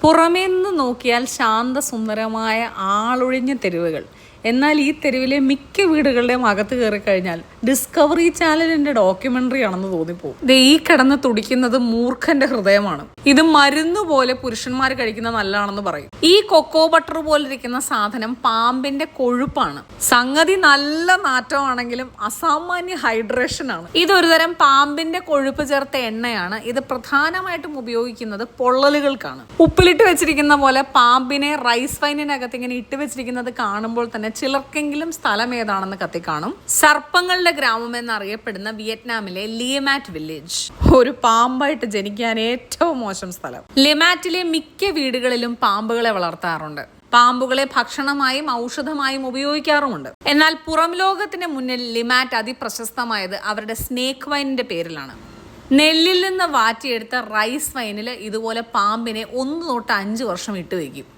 പുറമേ നിന്ന് നോക്കിയാൽ ശാന്തസുന്ദരമായ ആളൊഴിഞ്ഞ തെരുവുകൾ. എന്നാൽ ഈ തെരുവിലെ മിക്ക വീടുകളുടെയും അകത്ത് കയറി കഴിഞ്ഞാൽ ഡിസ്കവറി ചാനലിന്റെ ഡോക്യുമെന്ററി ആണെന്ന് തോന്നിപ്പോകും. ഈ കിടന്ന് തുടിക്കുന്നത് മൂർഖന്റെ ഹൃദയമാണ്. ഇത് മരുന്ന് പോലെ പുരുഷന്മാർ കഴിക്കുന്ന നല്ലതാണെന്ന് പറയും. ഈ കൊക്കോ ബട്ടർ പോലിരിക്കുന്ന സാധനം പാമ്പിന്റെ കൊഴുപ്പാണ്. സംഗതി നല്ല നാറ്റമാണെങ്കിലും അസാമാന്യ ഹൈഡ്രേഷൻ ആണ്. ഇതൊരു തരം പാമ്പിന്റെ കൊഴുപ്പ് ചേർത്ത എണ്ണയാണ്. ഇത് പ്രധാനമായിട്ടും ഉപയോഗിക്കുന്നത് പൊള്ളലുകൾക്കാണ്. ഉപ്പിലിട്ട് വെച്ചിരിക്കുന്ന പോലെ പാമ്പിനെ റൈസ് വൈനിനകത്ത് ഇങ്ങനെ ഇട്ട് വെച്ചിരിക്കുന്നത് കാണുമ്പോൾ തന്നെ ചിലർക്കെങ്കിലും സ്ഥലം ഏതാണെന്ന് കത്തിക്കാണും. സർപ്പങ്ങളുടെ ഗ്രാമം എന്നറിയപ്പെടുന്ന വിയറ്റ്നാമിലെ ലിയമാറ്റ് വില്ലേജ് ഒരു പാമ്പായിട്ട് ജനിക്കാൻ ഏറ്റവും മോശം സ്ഥലം. ലിയമാറ്റിലെ മിക്ക വീടുകളിലും പാമ്പുകളെ വളർത്താറുണ്ട്. പാമ്പുകളെ ഭക്ഷണമായും ഔഷധമായും ഉപയോഗിക്കാറുമുണ്ട്. എന്നാൽ പുറം ലോകത്തിന് മുന്നിൽ ലിമാറ്റ് അതിപ്രശസ്തമായത് അവരുടെ സ്നേക്ക് വൈനിന്റെ പേരിലാണ്. നെല്ലിൽ നിന്ന് വാറ്റിയെടുത്ത റൈസ് വൈനിൽ ഇതുപോലെ പാമ്പിനെ 1 തൊട്ട് 5 വർഷം ഇട്ട് വയ്ക്കും.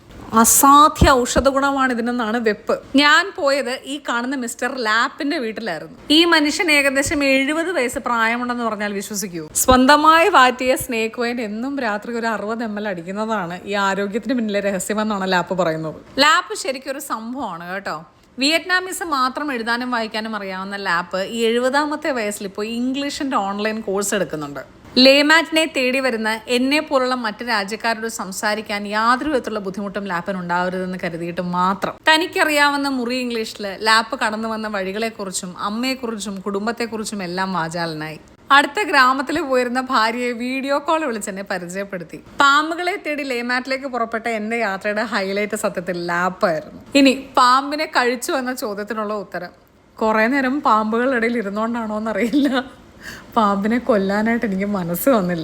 അസാധ്യ ഔഷധ ഗുണമാണ് ഇതിനെന്നാണ് വെപ്പ്. ഞാൻ പോയത് ഈ കാണുന്ന മിസ്റ്റർ ലാപ്പിന്റെ വീട്ടിലായിരുന്നു. ഈ മനുഷ്യൻ ഏകദേശം 70 വയസ്സ് പ്രായമുണ്ടെന്ന് പറഞ്ഞാൽ വിശ്വസിക്കൂ. സ്വന്തമായി വാറ്റിയ സ്നേക്ക് വൈൻ എന്നും രാത്രി ഒരു 60 ml അടിക്കുന്നതാണ് ഈ ആരോഗ്യത്തിന് പിന്നിലെ രഹസ്യമെന്നാണ് ലാപ്പ് പറയുന്നത്. ലാപ്പ് ശരിക്കും ഒരു സംഭവമാണ് കേട്ടോ. വിയറ്റ്നാമീസ് മാത്രം എഴുതാനും വായിക്കാനും അറിയാവുന്ന ലാപ്പ് ഈ 70ാമത്തെ വയസ്സിൽ ഇപ്പോൾ ഇംഗ്ലീഷിന്റെ ഓൺലൈൻ കോഴ്സ് എടുക്കുന്നുണ്ട്. ലേമാറ്റിനെ തേടി വരുന്ന എന്നെ പോലുള്ള മറ്റു രാജ്യക്കാരോട് സംസാരിക്കാൻ യാതൊരു വിധത്തിലുള്ള ബുദ്ധിമുട്ടും ലാപ്പിന് ഉണ്ടാവരുതെന്ന് കരുതിയിട്ട് മാത്രം. തനിക്കറിയാവുന്ന മുറി ഇംഗ്ലീഷിൽ ലാപ്പ് കടന്നു വന്ന വഴികളെക്കുറിച്ചും അമ്മയെക്കുറിച്ചും കുടുംബത്തെക്കുറിച്ചും എല്ലാം വാചാലനായി. അടുത്ത ഗ്രാമത്തിൽ പോയിരുന്ന ഭാര്യയെ വീഡിയോ കോൾ വിളിച്ചെന്നെ പരിചയപ്പെടുത്തി. പാമ്പുകളെ തേടി ലേമാറ്റിലേക്ക് പുറപ്പെട്ട എന്റെ യാത്രയുടെ ഹൈലൈറ്റ് സത്യത്തിൽ ലാപ്പായിരുന്നു. ഇനി പാമ്പിനെ കഴിച്ചു എന്ന ചോദ്യത്തിനുള്ള ഉത്തരം, കുറെ നേരം പാമ്പുകളുടെ ഇടയിൽ ഇരുന്നോണ്ടാണോ എന്നറിയില്ല, പാമ്പിനെ കൊല്ലാനായിട്ട് എനിക്ക് മനസ്സ് വന്നില്ല.